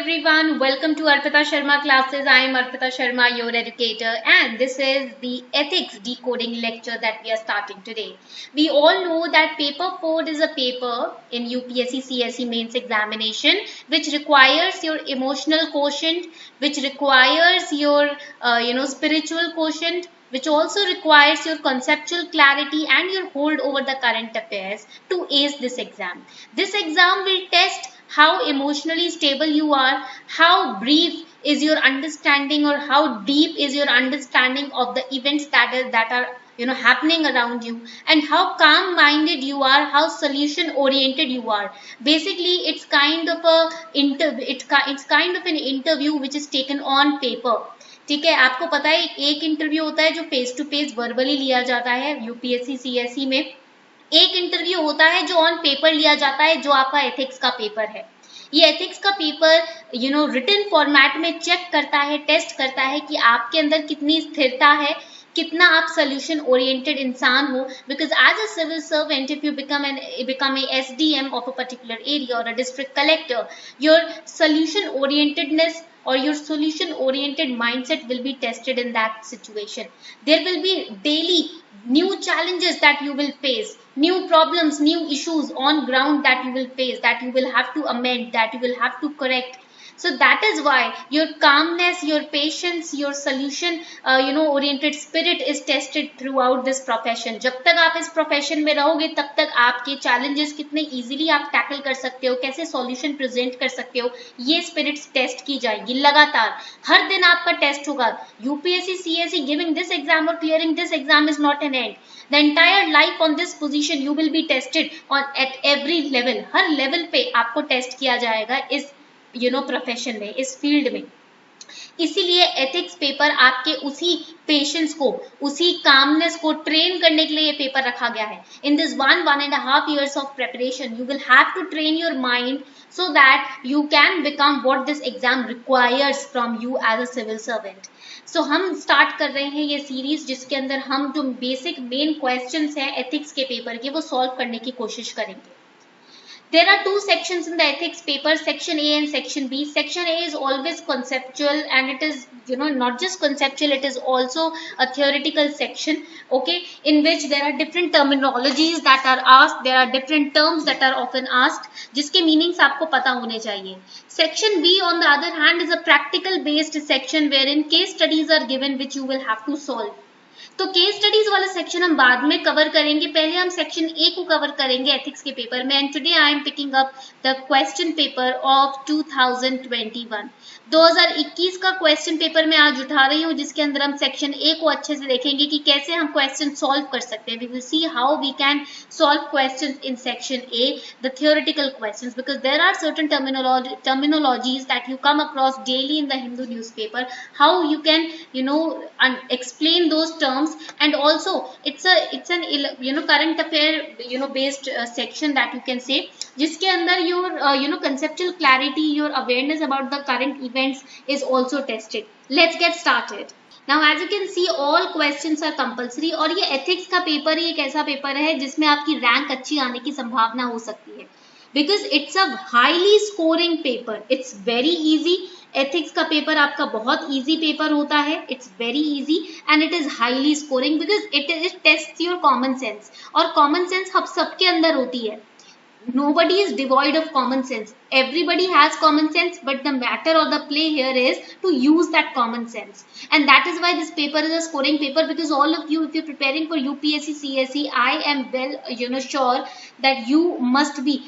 everyone, welcome to Arpita Sharma classes. I am Arpita Sharma, your educator, and this is the ethics decoding lecture that we are starting today. We all know that paper 4 is a paper in UPSC CSE mains examination which requires your emotional quotient, which requires your spiritual quotient, which also requires your conceptual clarity and your hold over the current affairs to ace this exam. This exam will test how emotionally stable you are, how brief is your understanding or how deep is your understanding of the events that are happening around you, and how calm minded you are, how solution oriented you are. Basically it's kind of it's kind of an interview which is taken on paper. ठीक है, आपको पता है एक interview होता है जो face to face verbally लिया जाता है यूपीएससी सीएसई में, एक इंटरव्यू होता है जो ऑन पेपर लिया जाता है जो आपका एथिक्स का पेपर है। ये एथिक्स का पेपर रिटन फॉर्मेट में चेक करता है, टेस्ट करता है कि आपके अंदर कितनी स्थिरता है, कितना आप सोल्यूशन ओरिएंटेड इंसान हो, because as a civil servant if you become a SDM of a particular area और a district collector, your solution orientedness or your solution oriented mindset will be tested in that situation. There will be daily new challenges that you will face, new problems, new issues on ground that you will face, that you will have to amend, that you will have to correct. So that is why your calmness, your patience, your solution oriented spirit is tested throughout this profession. जब तक आप इस profession में रहोगे तब तक आपके challenges कितने easily आप tackle कर सकते हो, कैसे solution present कर सकते हो, ये spirits test की जाएगी लगातार। हर दिन आपका test होगा। UPSC CSE giving this exam or clearing this exam is not an end. The entire life on this position you will be tested on at every level. Her level पे आपको test किया जाएगा इस profession में, इस field में। इसीलिए ethics paper आपके उसी पेशेंस को, उसी कामनेस को ट्रेन करने के लिए ये पेपर रखा गया है। In this 1.5 years of preparation you will have to train your mind so that you can become what this exam requires from you as a civil servant. So हम start कर रहे हैं ये सीरीज जिसके अंदर हम जो बेसिक मेन क्वेश्चंस हैं एथिक्स के पेपर के वो सॉल्व करने की कोशिश करेंगे। There are two sections in the ethics paper, section A and section B. Section A is always conceptual and it is not just conceptual, it is also a theoretical section, okay, in which there are different terminologies that are asked, there are different terms that are often asked जिसके meanings आपको पता होने चाहिए। Section B on the other hand is a practical based section wherein case studies are given which you will have to solve. तो case studies वाला section हम बाद में कवर करेंगे, पहले हम सेक्शन ए को कवर करेंगे एथिक्स के पेपर में। And today I am picking up the question paper of 2021। 2021 का क्वेश्चन पेपर मैं आज उठा रही हूँ जिसके अंदर हम सेक्शन ए को अच्छे से देखेंगे कि कैसे हम क्वेश्चन सॉल्व कर सकते हैं। We will see how we can solve questions in section A, the theoretical questions, because there are certain terminologies that you come across daily in the Hindu newspaper, how you can explain those terms. And also it's an current affair based section that you can say जिसके अंदर your conceptual clarity, your awareness about the current events is also tested. Let's get started. Now as you can see all questions are compulsory और ये ethics का paper ही एक ऐसा paper है जिसमें आपकी रैंक अच्छी आने की संभावना हो सकती है, because it's a highly scoring paper. It's very easy. Ethics का पेपर आपका बहुत इजी पेपर होता है, it's very easy and it is highly scoring because it tests your common sense, और कॉमन सेंस हम सबके अंदर होती है। Nobody is devoid of common sense. Everybody has common sense, but the matter or the play here is to use that common sense. And that is why this paper is a scoring paper, because all of you, if you're preparing for UPSC CSE, I am well sure that you must be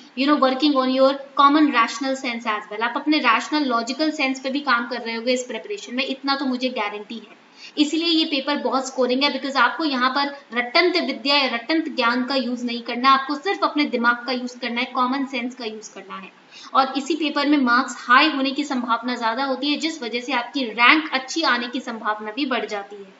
working on your common rational sense as well. आप अपने rational logical sense पे भी काम कर रहे होगे इस preparation में, इतना तो मुझे guarantee है। इसलिए ये पेपर बहुत स्कोरिंग है, बिकॉज आपको यहाँ पर रटंत विद्या या रटंत ज्ञान का यूज नहीं करना, आपको सिर्फ अपने दिमाग का यूज करना है, कॉमन सेंस का यूज करना है, और इसी पेपर में मार्क्स हाई होने की संभावना ज्यादा होती है जिस वजह से आपकी रैंक अच्छी आने की संभावना भी बढ़ जाती है।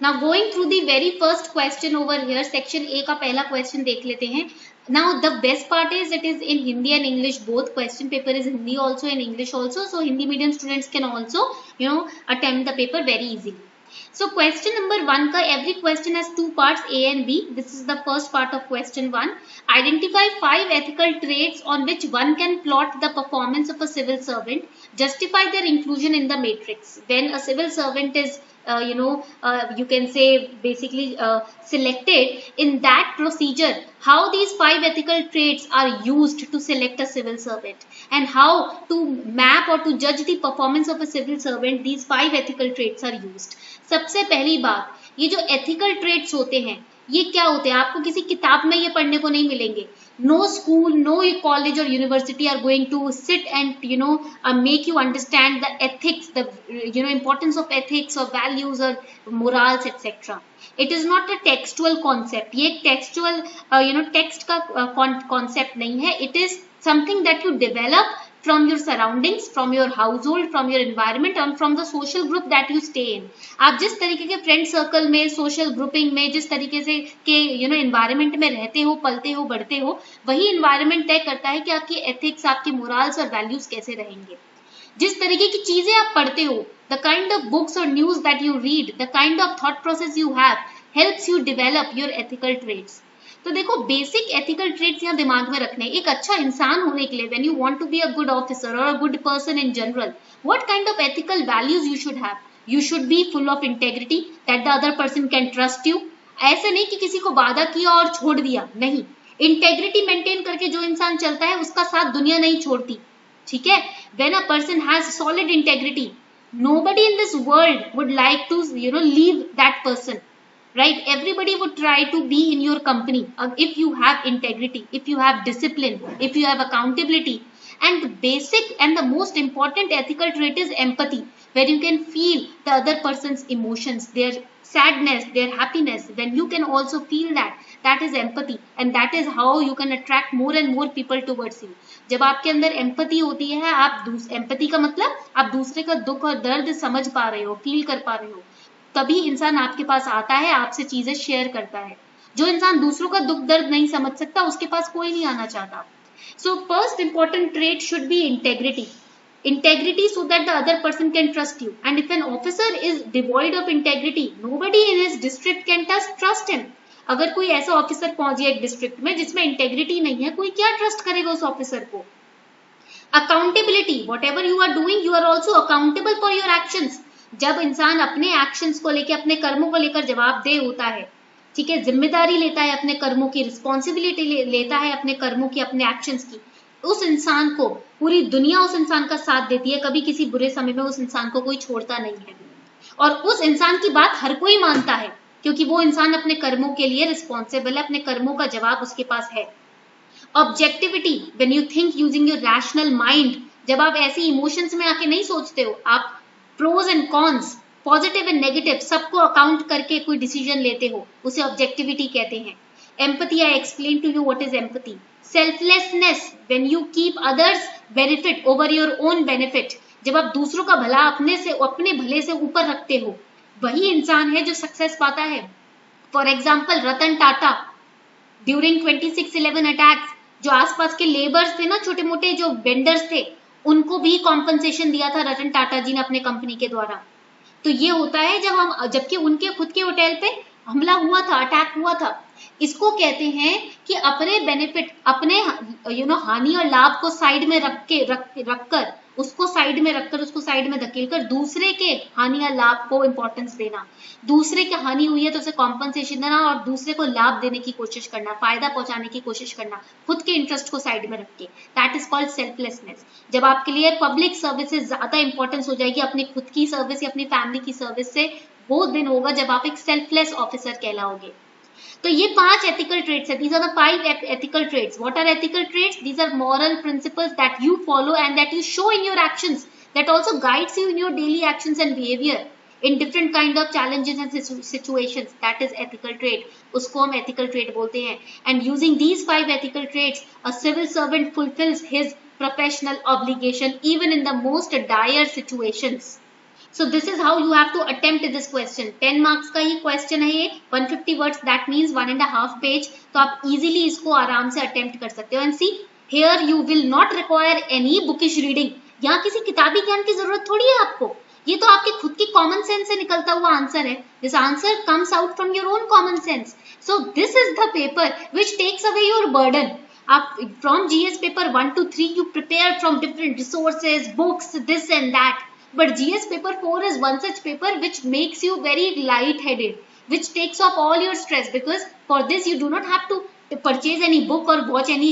Now going through the very first question over here, section A का पहला question देख लेते हैं। Now the best part is it is in Hindi and English both. Question paper is Hindi also and English also, so Hindi medium students can also attempt the paper very easily. So question number 1 ka every question has two parts, A and B. This is the first part of question 1. Identify 5 ethical traits on which one can plot the performance of a civil servant. Justify their inclusion in the matrix. When a civil servant is you can say basically selected, in that procedure, how these 5 ethical traits are used to select a civil servant, and how to map or to judge the performance of a civil servant, these 5 ethical traits are used. सबसे पहली बात, ये जो ethical traits होते हैं, ये क्या होते हैं, आपको किसी किताब में ये पढ़ने को नहीं मिलेंगे. No school, no college or university are going to sit and make you understand the ethics, the importance of ethics or values or morals, etc. It is not a textual concept. ये एक textual text का concept नहीं है. It is something that you develop from your surroundings, from your household, from your environment and from the social group that you stay in. आप जिस तरीके के friend circle में, सोशल ग्रुपिंग में, जिस तरीके से के एनवायरनमेंट में रहते हो, पलते हो, बढ़ते हो, वही एनवायरनमेंट तय करता है कि आपकी एथिक्स, आपकी मोरल्स और वैल्यूज कैसे रहेंगे. जिस तरीके की चीजें आप पढ़ते हो, द काइंड ऑफ बुक्स और news that you read, the kind of thought process you have helps you develop your ethical traits. तो देखो, बेसिक एथिकल ट्रेट्स यहाँ दिमाग में रखने. एक अच्छा इंसान होने के लिए, when you want to be a good officer और a good person in general, what kind of ethical values you should have. You should be full of integrity, that the other person can trust you. ऐसे नहीं कि किसी को वादा किया और छोड़ दिया, नहीं. इंटेग्रिटी मेंटेन करके जो इंसान चलता है, उसका साथ दुनिया नहीं छोड़ती. ठीक है. When a person has solid integrity, nobody in this world would like to leave that person. Right? Everybody would try to be in your company if you have integrity, if you have discipline, if you have accountability. And the basic and the most important ethical trait is empathy, where you can feel the other person's emotions, their sadness, their happiness. When you can also feel that is empathy, and that is how you can attract more and more people towards you. जब आपके अंदर empathy होती है, आप empathy का मतलब आप दूसरे का दुख और दर्द समझ पा रहे हो, फील कर पा रहे हो, तभी इंसान आपके पास आता है, आपसे चीजें शेयर करता है. जो इंसान दूसरों का दुख दर्द नहीं समझ सकता, उसके पास कोई नहीं आना चाहता. So first important trait should be integrity. Integrity so that the other person can trust you. And if an officer is devoid of integrity, nobody in his district can trust him. अगर कोई ऐसा officer पहुंच गया एक district में जिसमें integrity नहीं है, कोई क्या ट्रस्ट करेगा उस ऑफिसर को. Accountability, whatever you are doing, you are also accountable for your actions. जब इंसान अपने एक्शंस को लेकर, अपने कर्मों को लेकर जवाबदेह होता है, ठीक है, जिम्मेदारी लेता है अपने कर्मों की, रिस्पॉन्सिबिलिटी लेता है अपने कर्मों की, अपने एक्शंस की, उस इंसान को पूरी दुनिया उस इंसान का साथ देती है. कभी किसी बुरे समय में उस इंसान को कोई छोड़ता नहीं है, और उस इंसान की बात हर कोई मानता है, क्योंकि वो इंसान अपने कर्मों के लिए रिस्पॉन्सिबल है, अपने कर्मों का जवाब उसके पास है. Objectivity, when you think using your rational mind, जब आप ऐसी इमोशंस में आके नहीं सोचते हो, आप pros and cons, positive and negative सबको अकाउंट करके कोई डिसीजन लेते हो, उसे ऑब्जेक्टिविटी कहते हैं. Empathy, I explain to you what is empathy. Selflessness, when you keep others benefit over your own benefit, जब आप दूसरों का भला अपने भले से ऊपर रखते हो, वही इंसान है जो सक्सेस पाता है. For example, Ratan Tata during 26/11 attacks, जो आसपास के लेबर्स थे ना, छोटे मोटे जो वेंडर्स थे, उनको भी कॉम्पनसेशन दिया था रतन टाटा जी ने अपने कंपनी के द्वारा. तो ये होता है जबकि उनके खुद के होटल पे हमला हुआ था, अटैक हुआ था. इसको कहते हैं कि अपने बेनिफिट, अपने हानि और लाभ को साइड में रखकर उसको साइड में धकेलकर दूसरे के हानि या लाभ को इंपॉर्टेंस देना. दूसरे की हानि हुई है तो उसे कॉम्पनसेशन देना और दूसरे को लाभ देने की कोशिश करना, फायदा पहुंचाने की कोशिश करना, खुद के इंटरेस्ट को साइड में रख के. That is called selflessness. जब आपके लिए पब्लिक सर्विस से ज्यादा इंपॉर्टेंस हो जाएगी अपनी खुद की सर्विस या अपनी फैमिली की सर्विस से, वो दिन होगा जब आप एक सेल्फलेस ऑफिसर कहलाओगे. तो ये 5 ethical traits है. These are the 5 ethical traits. What are ethical traits? These are moral principles that you follow and that you show in your actions, that also guides you in your daily actions and behavior in different kind of challenges and situations. That is ethical trait. उसको हम ethical trait बोलते हैं. And using these 5 ethical traits, a civil servant fulfills his professional obligation even in the most dire situations. So this is how you have to attempt this question. 10 marks का ही question है ये, 150 words, that means 1.5 page. तो आप easily इसको आराम से attempt कर सकते हो. And see, here you will not require any bookish reading. यहाँ किसी किताबी ज्ञान की जरूरत थोड़ी है आपको. ये तो आपके खुद की कॉमन सेंस से निकलता हुआ आंसर है. This answer comes out from your own common sense. So this is the paper which takes away your burden. आप from GS paper 1 to 3 you prepare from different resources, books, this and that. But GS paper 4 is one such paper which makes you very light-headed, which takes off all your stress, because for this you do not have to purchase any book or watch any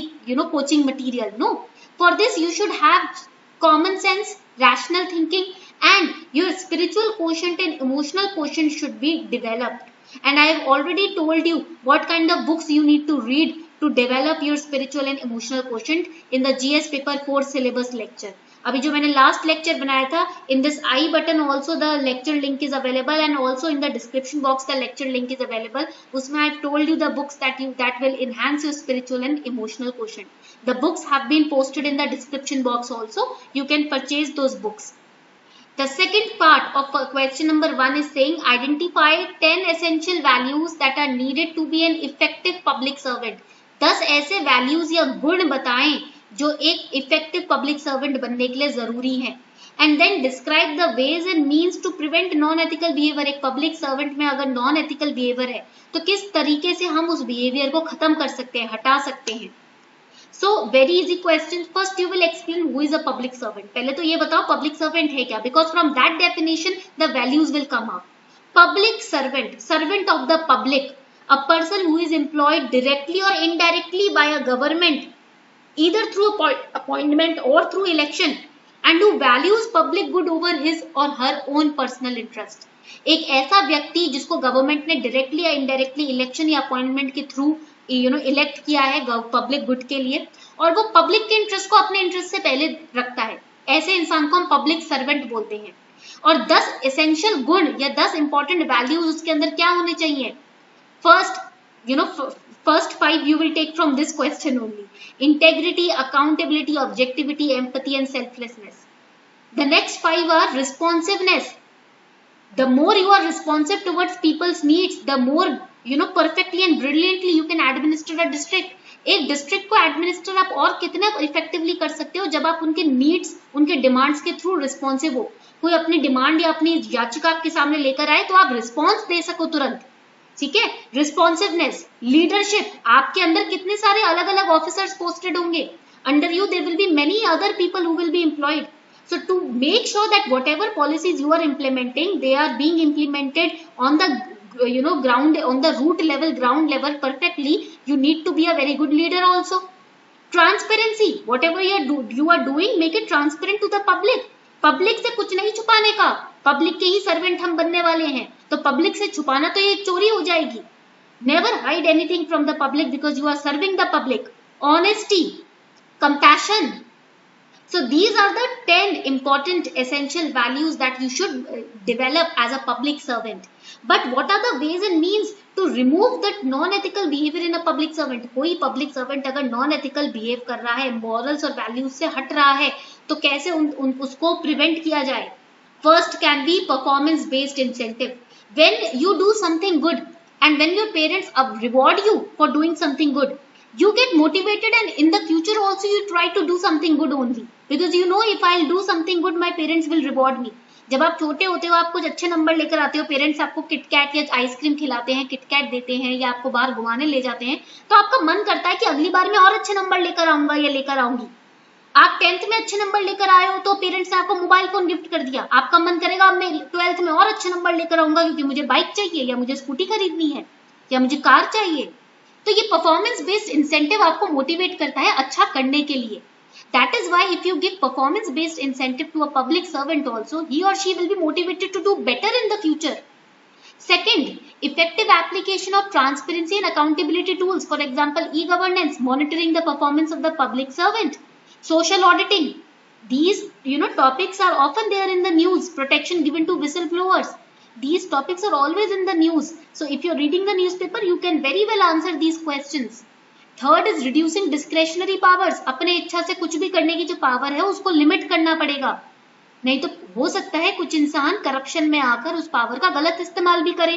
coaching material. No, for this you should have common sense, rational thinking, and your spiritual quotient and emotional quotient should be developed. And I have already told you what kind of books you need to read to develop your spiritual and emotional quotient in the GS paper 4 syllabus lecture. अभी जो मैंने last lecture बनाया था, in this I button also the lecture link is available, and also in the description box the lecture link is available. उसमें I have told you the books that will enhance your spiritual and emotional quotient. The books have been posted in the description box also. You can purchase those books. The second part of question number 1 is saying identify 10 essential values that are needed to be an effective public servant. 10 ऐसे values या गुण बताएं जो एक effective public servant बनने के लिए जरूरी है. And then describe the ways and means to prevent non ethical behaviour. एक पब्लिक सर्वेंट में अगर नॉन एथिकल बिहेवियर है तो किस तरीके से हम उस बिहेवियर को खत्म कर सकते हैं, हटा सकते हैं. So very easy question. First you will explain who is a public servant. पहले तो ये बताओ पब्लिक सर्वेंट है क्या, because from that definition the values will come up. Public servant, servant of the public, a person who is employed directly or indirectly by a government, either through appointment or through election, and who values public good over his or her own personal interest. एक ऐसा व्यक्ति जिसको government ने directly या indirectly election या appointment के through elect किया है पब्लिक गुड के लिए, और वो पब्लिक के इंटरेस्ट को अपने इंटरेस्ट से पहले रखता है, ऐसे इंसान को हम पब्लिक सर्वेंट बोलते हैं. और 10 एसेंशियल गुण या 10 इंपॉर्टेंट वैल्यूज उसके अंदर क्या होने चाहिए. First 5 you will take from this question only. Integrity, accountability, objectivity, empathy and selflessness. The next 5 are responsiveness. The more you are responsive towards people's needs, the more perfectly and brilliantly you can administer a district. एक district को administer आप और कितना effectively कर सकते हो जब आप उनके नीड्स, उनके डिमांड्स के थ्रू रिस्पॉन्सिव हो. कोई अपनी डिमांड या अपनी याचिका आपके सामने लेकर आए तो आप रिस्पॉन्स दे सको तुरंत. ठीक है. रिस्पॉन्सिवनेस, लीडरशिप, आपके अंदर कितने सारे अलग अलग ऑफिसर्स पोस्टेड होंगे. Under you there will be many other people who will be employed. So to make sure that whatever policies you are implementing, they are being implemented on the ground, on the root level, ground level perfectly, you need to be a very good leader also. Transparency, whatever you are doing, make it transparent to the public. Public से कुछ नहीं छुपाने का, public के ही servant हम बनने वाले हैं, तो पब्लिक से छुपाना तो ये चोरी हो जाएगी. Never hide anything from the public because you are serving the public. Honesty, compassion. So these are the 10 important essential values that you should develop as a public servant. But what are the ways and means to remove that non-ethical behavior in a public servant? कोई public servant अगर non-ethical behave कर रहा है, morals और values से हट रहा है, तो कैसे उसको prevent किया जाए? First can be performance based incentive. When you do something good and when your parents reward you for doing something good, you get motivated and in the future also you try to do something good only because you know if I'll do something good my parents will reward me. जब आप छोटे होते हो, आप कुछ अच्छे number लेकर आते हो, पेरेंट्स आपको किटकैट या आइसक्रीम खिलाते हैं, किटकैट देते हैं या आपको बाहर घुमाने ले जाते हैं, तो आपका मन करता है कि अगली बार मैं और अच्छे नंबर लेकर आऊंगा या लेकर आऊंगी. आप 10th में अच्छे नंबर लेकर आए हो तो पेरेंट्स ने आपको मोबाइल फोन गिफ्ट कर दिया, आपका मन करेगा अब मैं 12th में और अच्छे नंबर लेकर आऊंगा क्योंकि मुझे बाइक चाहिए या मुझे स्कूटी खरीदनी है या मुझे कार चाहिए. तो ये परफॉर्मेंस बेस्ड इंसेंटिव आपको मोटिवेट करता है अच्छा करने के लिए. That is why if you give performance based incentive to a public servant also, he or she will be motivated to do better in the future. Second, effective application of transparency and accountability tools. For example, e-governance, monitoring the performance of the public servant, social auditing. These topics are often there in the news. Protection given to whistleblowers. These topics are always in the news. So if you're reading the newspaper, you can very well answer these questions. Third is reducing discretionary powers. अपने इच्छा से कुछ भी करने की जो power है उसको लिमिट करना पड़ेगा, नहीं तो हो सकता है कुछ इंसान करप्शन में आकर उस पावर का गलत इस्तेमाल भी करे.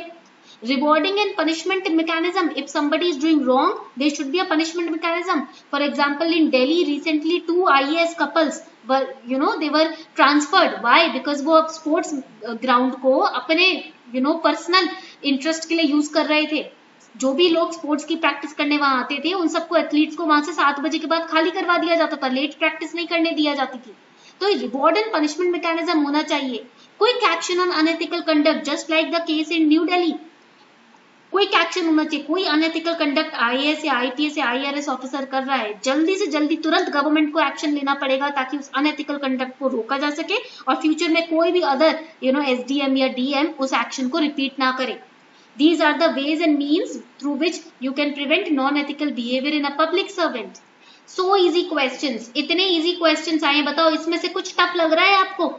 Rewarding and punishment mechanism. If somebody is doing wrong, there should be a punishment mechanism. For example, in Delhi recently 2 IAS couples they were transferred. Why? Because वो स्पोर्ट्स ग्राउंड को अपने पर्सनल इंटरेस्ट के लिए use कर रहे थे. जो भी लोग स्पोर्ट्स की प्रैक्टिस करने वहां आते थे उन सबको एथलीट्स को वहां से 7 बजे के बाद खाली करवा दिया जाता था. लेट प्रैक्टिस नहीं करने दिया जाती थी. तो रिवॉर्ड एंड पनिशमेंट मैकेनिज्म होना चाहिए. Quick action on unethical conduct just like the case in new Delhi. Quick action होना चाहिए. कोई अनएथिकल कंडक्ट आईएएस या आईपीएस या आईआरएस ऑफिसर कर रहा है, जल्दी से जल्दी तुरंत गवर्नमेंट को एक्शन लेना पड़ेगा ताकि उस अनएथिकल कंडक्ट को रोका जा सके और फ्यूचर में कोई भी अदर एसडीएम या डीएम उस एक्शन को रिपीट ना करे. These are the ways and means through which you can prevent non-ethical behavior in a public servant. So easy questions. इतने easy questions आए, बताओ इसमें से कुछ टफ लग रहा है आपको?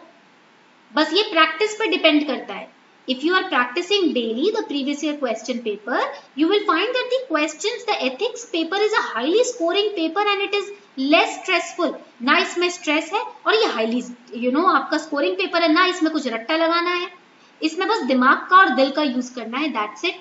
बस ये प्रैक्टिस पे डिपेंड करता है. If you are practicing daily the previous year question paper, you will find that the questions, the ethics paper is a highly scoring paper and it is less stressful. ना इसमें stress है और ये highly आपका scoring paper है, ना इसमें कुछ रट्टा लगाना है. इसमें बस दिमाग का और दिल का यूज करना है. That's it.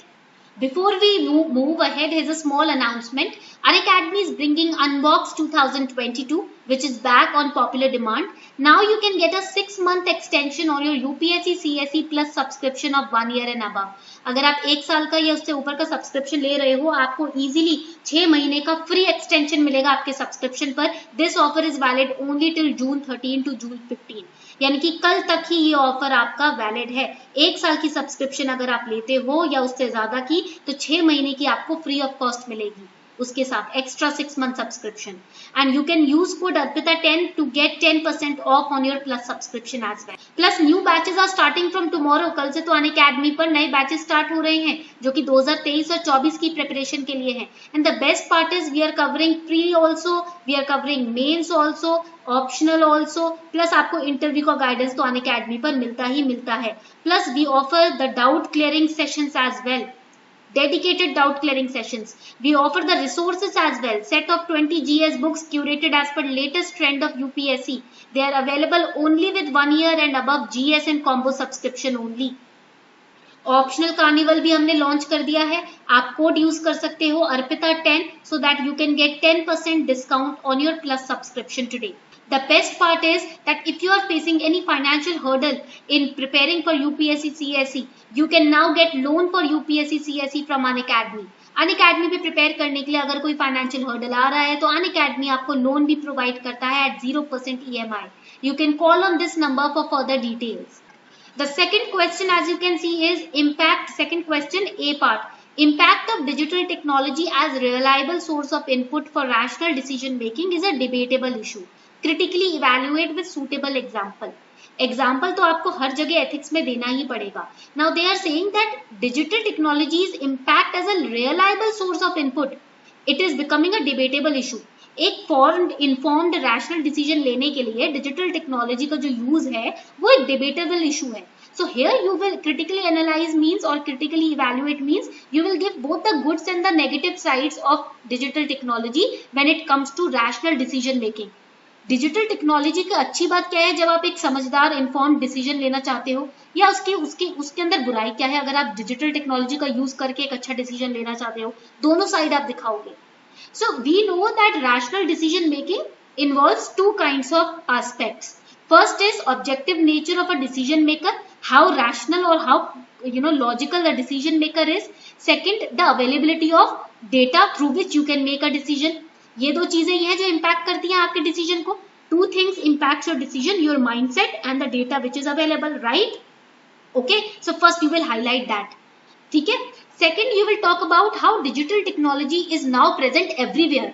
Before we move ahead, here's a small announcement. Unacademy is bringing Unbox 2022, which is back on popular demand. Now you can get a 6-month extension on your UPSC CSE Plus subscription of 1 year and above. अगर आप 1 साल का या उससे ऊपर का subscription ले रहे हो, आपको इजीली 6 महीने का फ्री एक्सटेंशन मिलेगा आपके सब्सक्रिप्शन पर. This offer is valid only till June 13 to June 15. यानी कि कल तक ही ये ऑफर आपका वैलिड है. 1 साल की सब्सक्रिप्शन अगर आप लेते हो या उससे ज्यादा की तो 6 महीने की आपको फ्री ऑफ कॉस्ट मिलेगी. उसके साथ extra 6 month subscription. And you can use code अर्पिता10 to get 10% off on your plus subscription as well. Plus new batches are starting from tomorrow. कल से तो अनअकैडमी पर नए बैचेस स्टार्ट हो रहे हैं जो कि 2023 और 24 की प्रिपरेशन के लिए हैं. And the best part is we are covering pre also, we are covering mains also, optional also. Plus आपको इंटरव्यू का गाइडेंस तो अनअकैडमी पर मिलता ही मिलता है. Plus we offer the doubt clearing sessions as well. Dedicated doubt clearing sessions. We offer the resources as well. Set of 20 GS books curated as per latest trend of UPSC. They are available only with 1 year and above GS and combo subscription only. Optional carnival भी हमने launch कर दिया है. आप code use कर सकते हो अर्पिता10 so that you can get 10% discount on your plus subscription today. The best part is that if you are facing any financial hurdle in preparing for UPSC CSE, you can now get loan for UPSC CSE from Unacademy. Unacademy पे prepare करने के लिए अगर कोई financial hurdle आ रहा है तो Unacademy आपको लोन भी प्रोवाइड करता है at 0% EMI. You can call on this number for further details. The second question, as you can see, is impact. Second question, A part. Impact of digital technology as reliable source of input for rational decision making is a debatable issue. Critically evaluate with suitable example. Example तो आपको हर जगह ethics में देना ही पड़ेगा. Now they are saying that digital technology's impact as a reliable source of input, it is becoming a debatable issue. एक formed, informed, rational decision लेने के लिए digital technology का जो use है वो एक debatable issue है. So here you will critically analyze means or critically evaluate means you will give both the goods and the negative sides of digital technology when it comes to rational decision making. Digital technology की अच्छी बात क्या है जब आप एक समझदार inform decision लेना चाहते हो, या उसके अंदर बुराई क्या है अगर आप डिजिटल टेक्नोलॉजी का यूज करके एक अच्छा डिसीजन लेना चाहते हो. दोनों साइड आप दिखाओगे. So we know that rational decision making involves 2 kinds of aspects. First is objective nature of a decision maker, how rational or how logical the decision maker is. Second, the availability of data through which you can make a decision. ये 2 चीजें ही हैं जो impact करती हैं आपके decision को. 2 things impacts your decision, your mindset and the data which is available, right? Okay, so first you will highlight that. ठीक है. Second, you will talk about how digital technology is now present everywhere.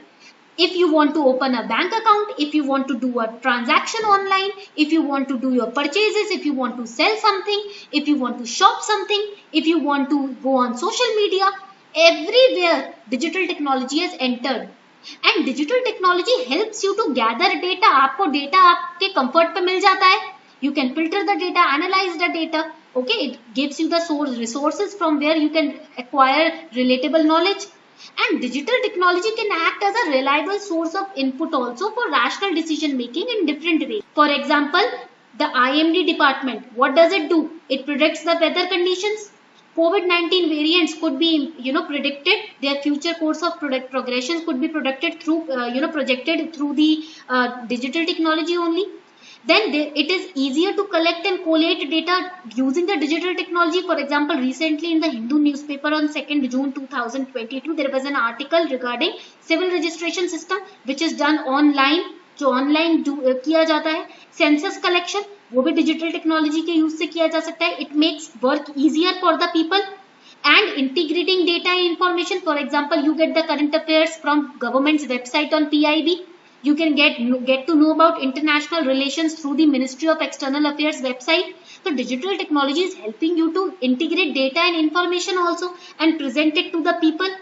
If you want to open a bank account, if you want to do a transaction online, if you want to do your purchases, if you want to sell something, if you want to shop something, if you want to go on social media, everywhere digital technology has entered. And digital technology helps you to gather data. आपको data आपके comfort पे मिल जाता है. You can filter the data, analyze the data. Okay, it gives you the source resources from where you can acquire relatable knowledge. And digital technology can act as a reliable source of input also for rational decision making in different ways. For example, the IMD department, what does it do? It predicts the weather conditions. COVID-19 variants could be predicted. Their future course of progression could be predicted through projected through the digital technology only. then it is easier to collect and collate data using the digital technology. For example, recently in the Hindu newspaper on 2nd June 2022 there was an article regarding civil registration system which is done online, जो online किया जाता है. Census collection वो भी digital technology के use से किया जा सकता है. It makes work easier for the people. And integrating data and information, for example, you get the current affairs from government's website on PIB. You can get to know about international relations through the Ministry of External Affairs website. So digital technology is helping you to integrate data and information also and present it to the people.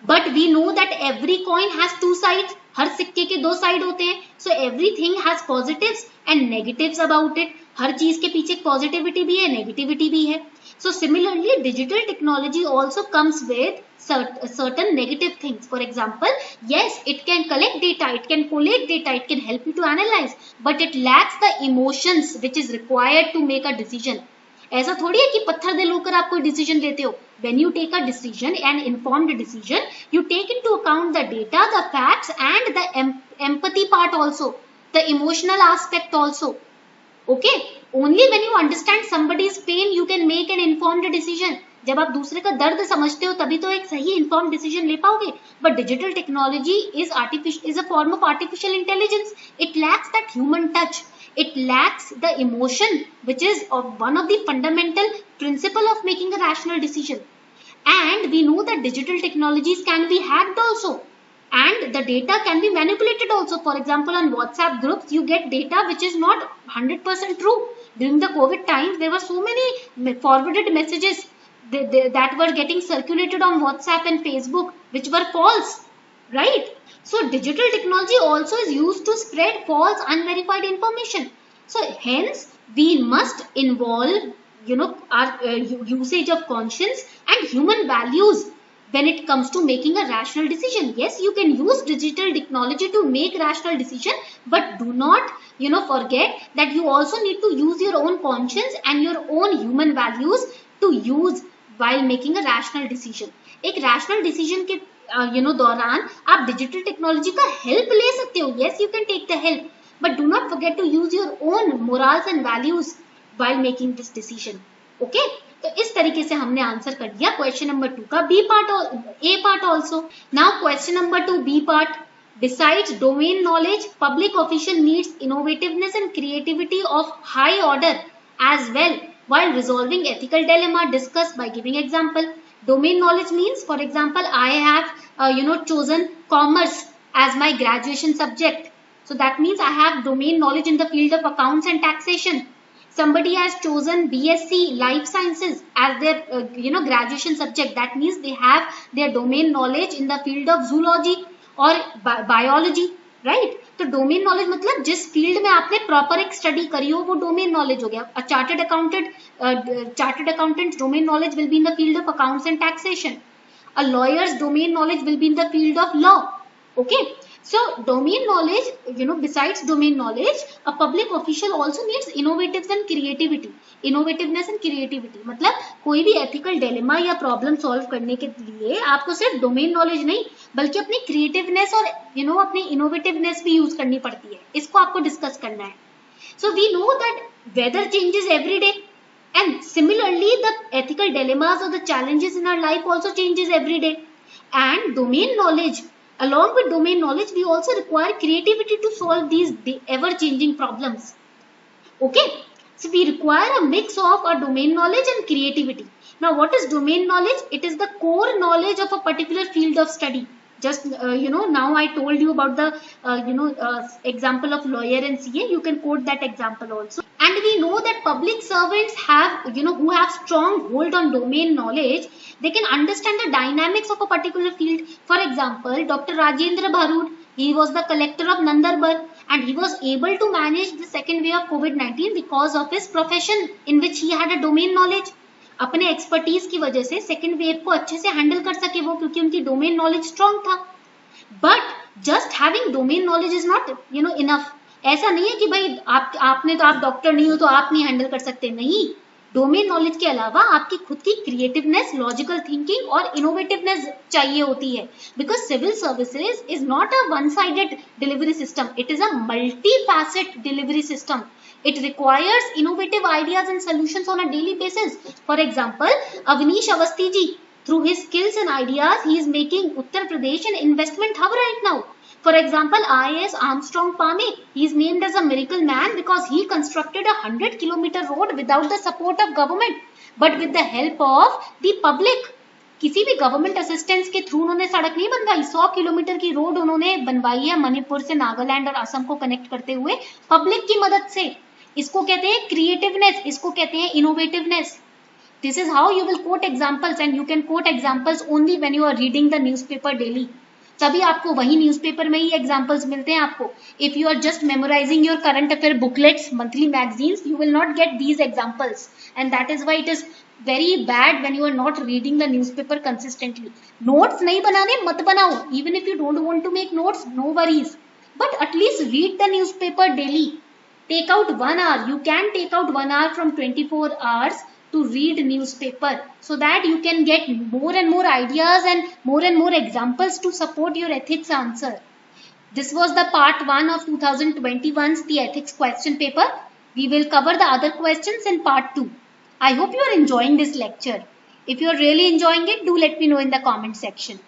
But we know that every coin has two sides. हर सिक्के के दो side होते हैं. So everything has positives and negatives about it. हर चीज के पीछे positivity भी है, नेगेटिविटी भी है. So similarly, digital technology also comes with certain negative things. For example, yes, it can collect data, it can collate data, it can help you to analyze, but it lacks the emotions which is required to make a decision. ऐसा थोड़ी है कि पत्थर दिल होकर आप कोई decision लेते हो. When you take a decision, an informed decision, you take into account the data, the facts, and the empathy part also, the emotional aspect also. Okay, only when you understand somebody's pain you can make an informed decision. जब आप दूसरे का दर्द समझते हो तभी तो एक सही informed decision ले पाओगे. But digital technology is a form of artificial intelligence. It lacks that human touch. It lacks the emotion, which is one of the fundamental principle of making a rational decision. And we know that digital technologies can be hacked also. And the data can be manipulated also. For example, on WhatsApp groups, you get data which is not 100% true. During the COVID times, there were so many forwarded messages that were getting circulated on WhatsApp and Facebook, which were false, right? So digital technology also is used to spread false, unverified information. So hence, we must involve, our usage of conscience and human values when it comes to making a rational decision. Yes, you can use digital technology to make rational decision, but do not, forget that you also need to use your own conscience and your own human values to use while making a rational decision. एक rational decision के दौरान आप digital technology का help ले सकते हो. Yes, you can take the help, but do not forget to use your own morals and values while making this decision. Okay? तो इस तरीके से हमने आंसर कर दिया क्वेश्चन नंबर 2 का बी पार्ट और A part also. Now question number 2 B part. Besides domain knowledge, public official needs innovativeness and creativity of high order as well while resolving ethical dilemma. Discussed by giving example. Domain knowledge means, for example, I have chosen commerce as my graduation subject. So that means I have domain knowledge in the field of accounts and taxation. Somebody has chosen BSc Life Sciences as their graduation subject. That means they have their domain knowledge in the field of zoology or biology, right? तो domain knowledge मतलब जिस field में आपने proper एक study करी हो वो domain knowledge हो गया. A chartered accountant domain knowledge will be in the field of accounts and taxation. A lawyers domain knowledge will be in the field of law. Okay, so domain knowledge, besides domain knowledge, a public official also needs innovativeness and creativity. Innovativeness and creativity मतलब कोई भी ethical dilemma या problem solve करने के लिए आपको सिर्फ domain knowledge नहीं बल्कि अपनी creativeness और अपनी innovativeness भी use करनी पड़ती है. इसको आपको discuss करना है. So we know that weather changes every day, and similarly the ethical dilemmas or the challenges in our life also changes every day. And domain knowledge, along with domain knowledge, we also require creativity to solve these ever-changing problems. Okay, so we require a mix of our domain knowledge and creativity. Now, what is domain knowledge? It is the core knowledge of a particular field of study. Just now I told you about the example of lawyer and CA. You can quote that example also. And we know that public servants have who have strong hold on domain knowledge. They can understand the dynamics of a particular field. For example, Dr. Rajendra Bharut, he was the collector of Nandarbar, and he was able to manage the second wave of COVID-19 because of his profession in which he had a domain knowledge. अपने expertise की वजह से second wave को अच्छे से handle कर सके वो, क्योंकि उनकी डोमेन नॉलेज स्ट्रांग था. But just having domain knowledge is not enough. ऐसा नहीं है कि भाई आप डॉक्टर नहीं हो तो आप नहीं हैंडल कर सकते. नहीं, डोमेन नॉलेज के अलावा आपकी खुद की क्रिएटिवनेस, लॉजिकल थिंकिंग और इनोवेटिवनेस चाहिए होती है, because civil services is not a one sided delivery system, it is a multi facet delivery system. It requires innovative ideas and solutions on a daily basis. For example, Avnish Avasthi ji, through his skills and ideas, he is making Uttar Pradesh an investment hub right now. For example, IAS Armstrong Pame, he is named as a miracle man because he constructed a 100-kilometer road without the support of government, but with the help of the public. किसी भी government assistance के through उन्होंने सड़क नहीं बनवाई, 100 kilometre की road उन्होंने बनवाई है मणिपुर से नागालैंड और असम को कनेक्ट करते हुए पब्लिक की मदद से. इसको कहते हैं क्रिएटिवनेस, इसको कहते हैं innovativeness. This is how you will quote examples, and you can quote examples only when you are reading the newspaper daily. तभी आपको वही न्यूज़पेपर में ही एग्जांपल्स मिलते हैं आपको. If you are just memorising your current affair booklets, monthly magazines, you will not get these examples, and that is why it is very bad when you are not reading the newspaper consistently. Notes नहीं बनाने मत बनाओ. Even if you don't want to make notes, no worries, but at least read the newspaper daily. Take out 1 hour. You can take out 1 hour from 24 hours to read newspaper, so that you can get more and more ideas and more examples to support your ethics answer. This was the part 1 of 2021's the ethics question paper. We will cover the other questions in part 2. I hope you are enjoying this lecture. If you are really enjoying it, do let me know in the comment section.